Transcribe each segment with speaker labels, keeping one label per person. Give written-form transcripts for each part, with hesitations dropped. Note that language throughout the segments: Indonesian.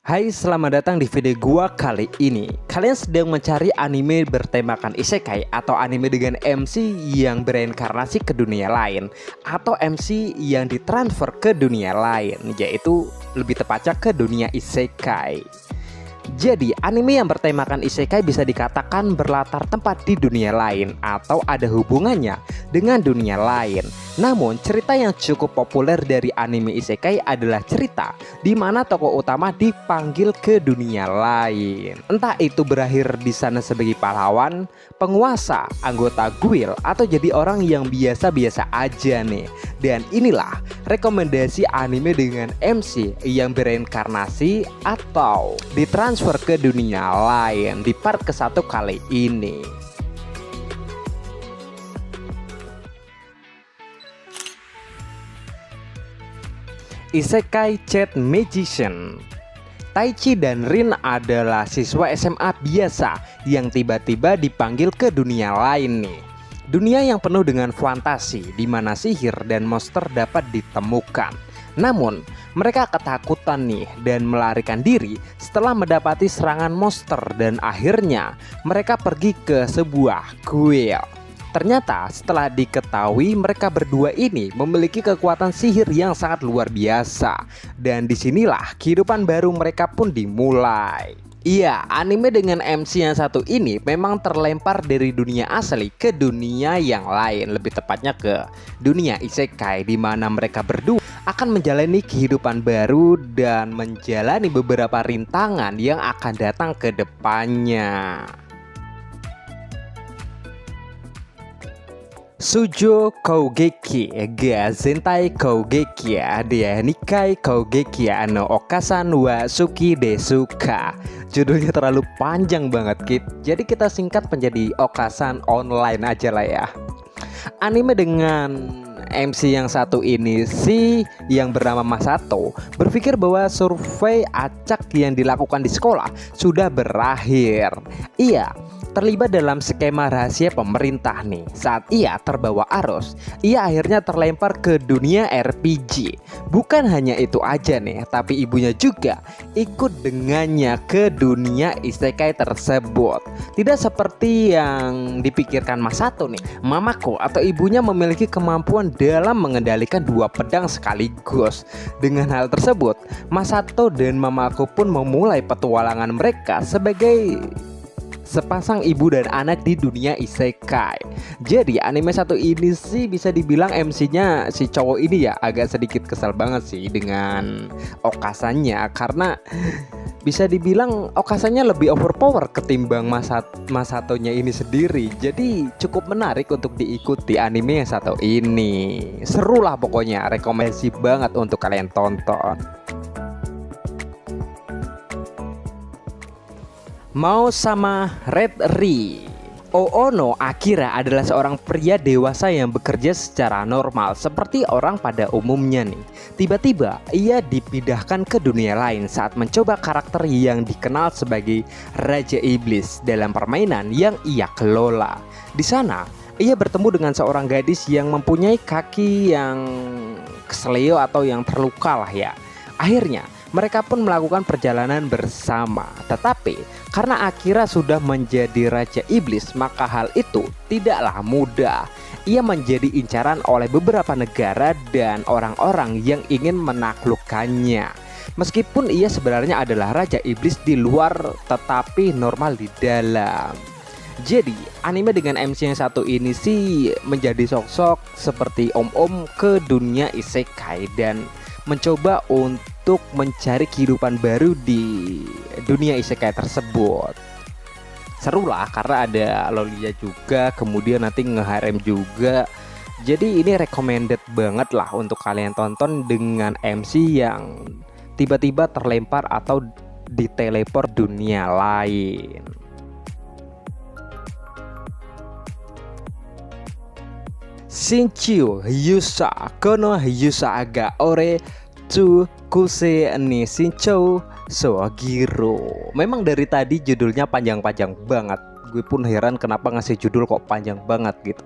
Speaker 1: Hai, selamat datang di video gua kali ini. Kalian sedang mencari anime bertemakan isekai atau anime dengan MC yang bereinkarnasi ke dunia lain atau MC yang ditransfer ke dunia lain, yaitu lebih tepatnya ke dunia isekai. Jadi, anime yang bertemakan isekai bisa dikatakan berlatar tempat di dunia lain atau ada hubungannya dengan dunia lain. Namun, cerita yang cukup populer dari anime isekai adalah cerita di mana tokoh utama dipanggil ke dunia lain. Entah itu berakhir di sana sebagai pahlawan, penguasa, anggota guild, atau jadi orang yang biasa-biasa aja nih. Dan inilah rekomendasi anime dengan MC yang bereinkarnasi atau ditransfer ke dunia lain di part ke-1 kali ini. Isekai Chat Magician. Taichi dan Rin adalah siswa SMA biasa yang tiba-tiba dipanggil ke dunia lain nih. Dunia yang penuh dengan fantasi di mana sihir dan monster dapat ditemukan. Namun, mereka ketakutan nih dan melarikan diri setelah mendapati serangan monster dan akhirnya mereka pergi ke sebuah guild. Ternyata setelah diketahui mereka berdua ini memiliki kekuatan sihir yang sangat luar biasa. Dan disinilah kehidupan baru mereka pun dimulai. Iya, anime dengan MC yang satu ini memang terlempar dari dunia asli ke dunia yang lain, lebih tepatnya ke dunia isekai, di mana mereka berdua akan menjalani kehidupan baru dan menjalani beberapa rintangan yang akan datang ke depannya. Shoujo Kougeki ga Zentai Kougeki dia Nikai Kougeki no Okasan wa Suki Desuka. Judulnya terlalu panjang banget, Kit. Jadi kita singkat menjadi Okasan Online aja lah ya. Anime dengan MC yang satu ini sih yang bernama Masato berpikir bahwa survei acak yang dilakukan di sekolah sudah berakhir. Ia terlibat dalam skema rahasia pemerintah nih. Saat ia terbawa arus, ia akhirnya terlempar ke dunia RPG. Bukan hanya itu aja nih, tapi ibunya juga ikut dengannya ke dunia isekai tersebut. Tidak seperti yang dipikirkan Masato nih. Mamako atau ibunya memiliki kemampuan dalam mengendalikan dua pedang sekaligus. Dengan hal tersebut, Masato dan Mamako pun memulai petualangan mereka sebagai sepasang ibu dan anak di dunia isekai. Jadi anime satu ini sih bisa dibilang MC-nya si cowok ini ya agak sedikit kesal banget sih dengan okasannya, karena bisa dibilang okasannya lebih overpower ketimbang Masatonya ini sendiri. Jadi cukup menarik untuk diikuti anime yang satu ini. Seru lah pokoknya, rekomendasi banget untuk kalian tonton. Mau sama Red Ri. Oono Akira adalah seorang pria dewasa yang bekerja secara normal seperti orang pada umumnya nih. Tiba-tiba ia dipindahkan ke dunia lain saat mencoba karakter yang dikenal sebagai Raja Iblis dalam permainan yang ia kelola. Di sana ia bertemu dengan seorang gadis yang mempunyai kaki yang kesleo atau yang terluka lah ya. Akhirnya mereka pun melakukan perjalanan bersama. Tetapi karena Akira sudah menjadi Raja Iblis, maka hal itu tidaklah mudah. Ia menjadi incaran oleh beberapa negara dan orang-orang yang ingin menaklukkannya. Meskipun ia sebenarnya adalah Raja Iblis di luar tetapi normal di dalam. Jadi anime dengan MC yang satu ini sih menjadi sosok seperti om-om ke dunia isekai dan mencoba untuk mencari kehidupan baru di dunia isekai tersebut. Seru lah karena ada lolinya juga, kemudian nanti nge-harem juga. Jadi ini recommended banget lah untuk kalian tonton dengan MC yang tiba-tiba terlempar atau diteleport dunia lain. Shinchu Yusa kono Yusa aga ore tsu kuse ni Shinchu Soagiro. Memang dari tadi judulnya panjang-panjang banget. Gue pun heran kenapa ngasih judul kok panjang banget gitu.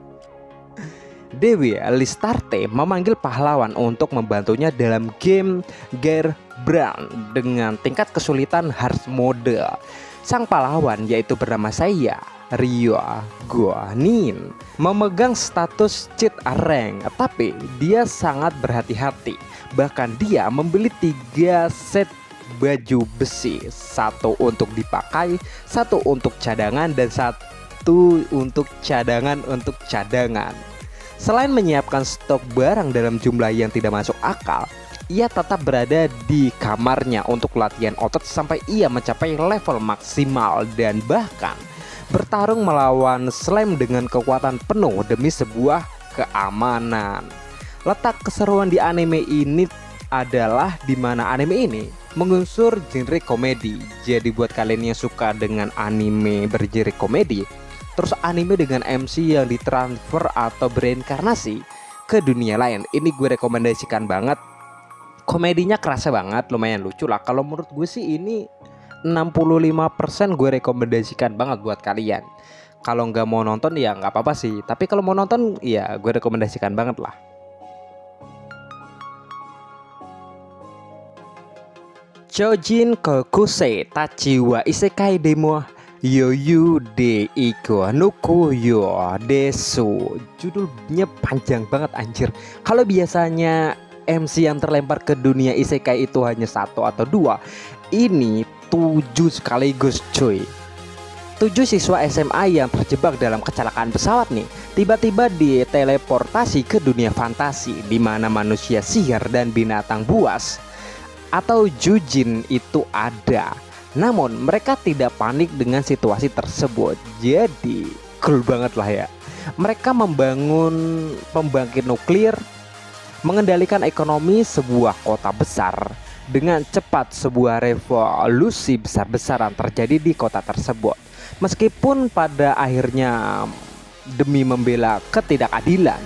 Speaker 1: Dewi Listarte memanggil pahlawan untuk membantunya dalam game Gearbrand dengan tingkat kesulitan hard mode. Sang pahlawan yaitu bernama Seiya Ryo Guanin memegang status cheat rank, tapi dia sangat berhati-hati. Bahkan dia membeli 3 set baju besi, 1 untuk dipakai, 1 untuk cadangan, dan 1 untuk cadangan. Selain menyiapkan stok barang dalam jumlah yang tidak masuk akal, ia tetap berada di kamarnya untuk latihan otot sampai ia mencapai level maksimal dan bahkan bertarung melawan slime dengan kekuatan penuh demi sebuah keamanan. Letak keseruan di anime ini adalah di mana anime ini mengunsur genre komedi. Jadi buat kalian yang suka dengan anime bergenre komedi, terus anime dengan MC yang ditransfer atau bereinkarnasi ke dunia lain, ini gue rekomendasikan banget. Komedinya kerasa banget, lumayan lucu lah. Kalau menurut gue sih ini 65% gue rekomendasikan banget buat kalian. Kalau nggak mau nonton ya nggak apa-apa sih, tapi kalau mau nonton ya gue rekomendasikan banget lah. Chojin Kokusei Tachi wa Isekai Demo Yoyu de Iko Nukuyo Desu. Judulnya panjang banget anjir. Kalau biasanya MC yang terlempar ke dunia isekai itu hanya 1 atau 2, ini 7 sekaligus cuy. 7 siswa SMA yang terjebak dalam kecelakaan pesawat nih tiba-tiba diteleportasi ke dunia fantasi di mana manusia sihir dan binatang buas atau jujin itu ada. Namun mereka tidak panik dengan situasi tersebut. Jadi cool banget lah ya. Mereka membangun pembangkit nuklir, mengendalikan ekonomi sebuah kota besar. Dengan cepat sebuah revolusi besar-besaran terjadi di kota tersebut. Meskipun pada akhirnya demi membela ketidakadilan,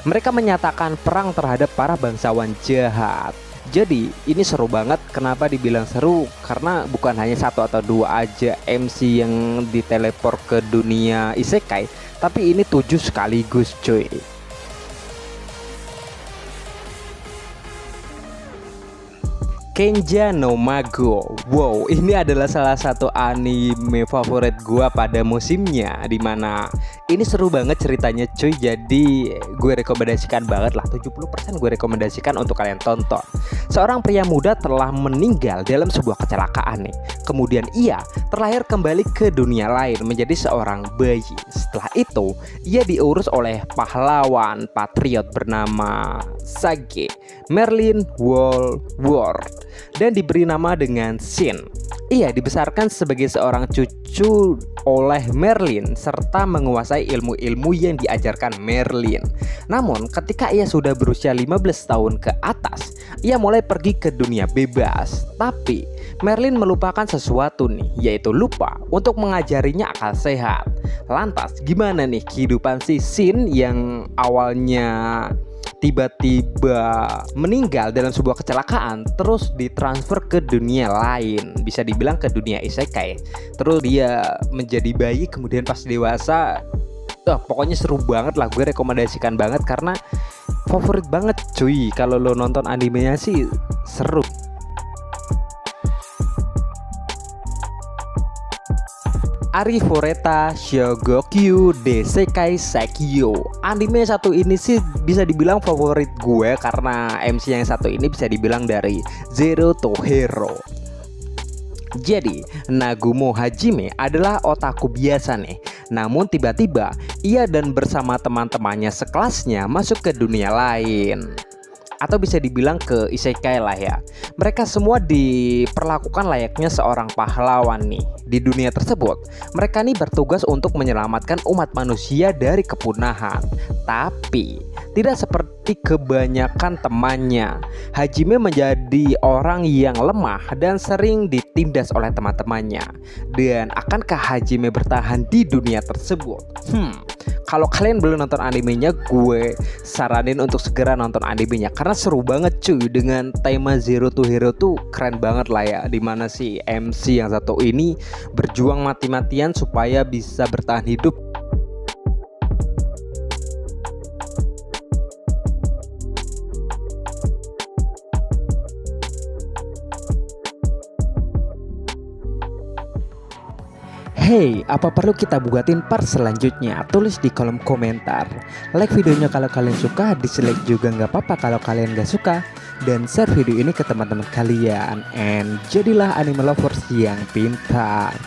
Speaker 1: mereka menyatakan perang terhadap para bangsawan jahat. Jadi ini seru banget. Kenapa dibilang seru? Karena bukan hanya 1 atau 2 aja MC yang diteleport ke dunia isekai, tapi ini 7 sekaligus cuy. Kenja no Mago. Wow, ini adalah salah satu anime favorit gua pada musimnya, dimana ini seru banget ceritanya cuy. Jadi gue rekomendasikan banget lah, 70% gue rekomendasikan untuk kalian tonton. Seorang pria muda telah meninggal dalam sebuah kecelakaan nih. Kemudian ia terlahir kembali ke dunia lain menjadi seorang bayi. Setelah itu ia diurus oleh pahlawan patriot bernama Sage Merlin Woolworth dan diberi nama dengan Shin. Ia dibesarkan sebagai seorang cucu oleh Merlin serta menguasai ilmu-ilmu yang diajarkan Merlin. Namun ketika ia sudah berusia 15 tahun ke atas, ia mulai pergi ke dunia bebas. Tapi Merlin melupakan sesuatu nih, yaitu lupa untuk mengajarinya akal sehat. Lantas gimana nih kehidupan si Shin yang awalnya tiba-tiba meninggal dalam sebuah kecelakaan terus ditransfer ke dunia lain, bisa dibilang ke dunia isekai. Terus dia menjadi bayi, kemudian pas dewasa, pokoknya seru banget lah. Gue rekomendasikan banget karena favorit banget cuy. Kalau lo nonton animenya sih seru. Arifureta Shogokyu Desekai Sekyo. Anime satu ini sih bisa dibilang favorit gue karena MC yang satu ini bisa dibilang dari Zero to Hero. Jadi Nagumo Hajime adalah otaku biasa nih. Namun tiba-tiba ia dan bersama teman-temannya sekelasnya masuk ke dunia lain, atau bisa dibilang ke isekai lah ya. Mereka semua diperlakukan layaknya seorang pahlawan nih. Di dunia tersebut, mereka nih bertugas untuk menyelamatkan umat manusia dari kepunahan. Tapi tidak seperti kebanyakan temannya, Hajime menjadi orang yang lemah dan sering ditindas oleh teman-temannya. Dan akankah Hajime bertahan di dunia tersebut? Kalau kalian belum nonton animenya, gue saranin untuk segera nonton animenya karena seru banget cuy. Dengan tema Zero to Hero tuh keren banget lah ya, dimana si MC yang satu ini berjuang mati-matian supaya bisa bertahan hidup. Hey, apa perlu kita buatin part selanjutnya? Tulis di kolom komentar. Like videonya kalau kalian suka, dislike juga nggak apa-apa kalau kalian nggak suka. Dan share video ini ke teman-teman kalian. And jadilah anime lovers yang pintar.